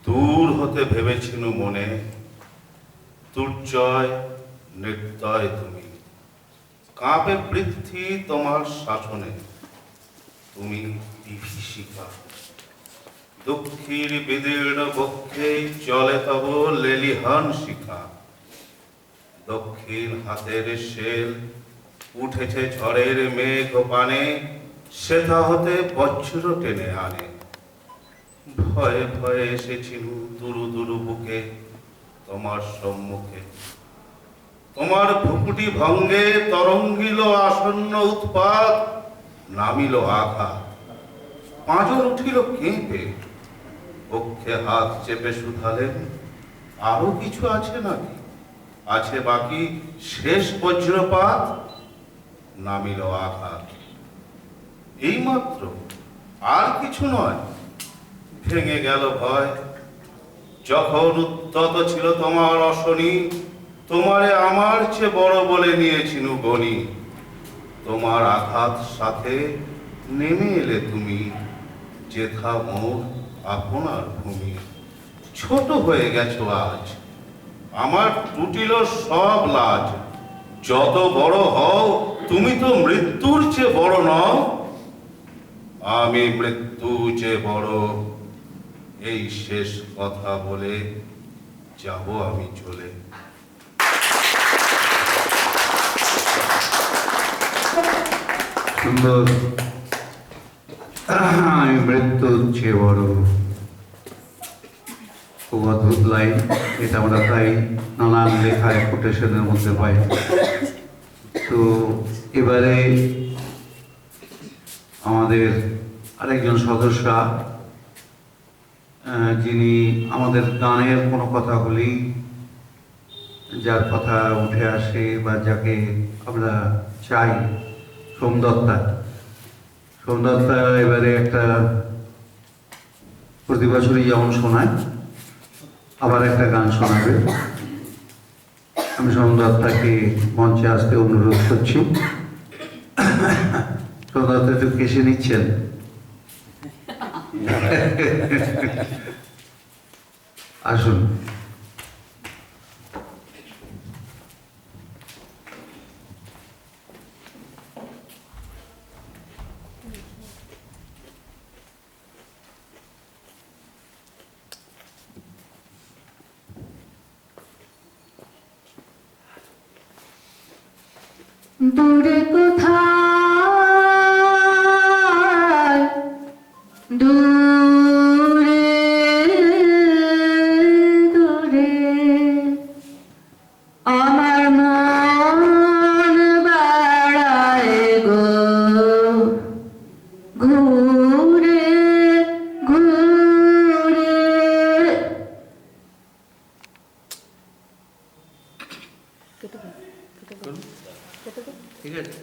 দূর হতে ভেবেছিনু মনে, দুর্জয় নির্দয় তুমি, কাঁপে পৃথ্বী তোমার শাসনে, তুমি বিভীষিকা। দুঃখীর বিদীর্ণ বক্ষে চলে তব লেলিহান শিখা। দক্ষিণ হাতের শেল উঠেছে ঝড়ের মেঘ পানে, সেথা হতে বজ্র টেনে আনে। ভয়ে ভয়ে এসেছিলু দুরু দুরু বুকে তোমার সম্মুখে। তোমার ভ্রুকুটি ভঙ্গে তরঙ্গিল আসন্ন উৎপাত, নামিল আঘাত। পাঁজর উঠিল কেঁপে, বক্ষে হাত চেপে শুধালেন, আরো কিছু আছে নাকি? আছে বাকি শেষ বজ্রপাত? নামিল আঘাত। এইমাত্র, আর কিছু নয়। ভেঙে গেল ভয়। যখন উদ্যত ছিল তোমার অশনি, তোমারে আমার চেয়ে বড় বলে নিয়েছিনু গণি। তোমার আঘাত সাথে নেমে এলে তুমি, যেথা মোর আপনার ভূমি। ছোট হয়ে গেছো আজ, আমার টুটিল সব লাজ। যত বড় হও, তুমি তো মৃত্যুর চেয়ে বড় নও। আমি মৃত্যু চেয়ে বড়, এই শেষ কথা বলে যাব আমি চলে। সুন্দর। আমি মৃত্যুর চেয়ে বড়, খুব অদ্ভুত লাইন। এটা আমরা প্রায় নানান লেখায় কোটেশনের মধ্যে পাই। তো এবারে আমাদের আরেকজন সদস্যা, যিনি আমাদের গানের কোনো কথা হলেই যার কথা উঠে আসে বা যাকে আমরা চাই, সোমদত্তা। সোমদত্তা এবারে একটা প্রতি বছরই যেমন শোনায়, আবার একটা গান শোনাবে। আমি সোমদত্তাকে মঞ্চে আসতে অনুরোধ করছি। সোমদত্তা একটু কেসে নিচ্ছেন। আসুন। দূরে কোথায়, দূরে দূরে আমার মন বেড়ায় গো, ঘুরে ঘুরে। ঠিক আছে।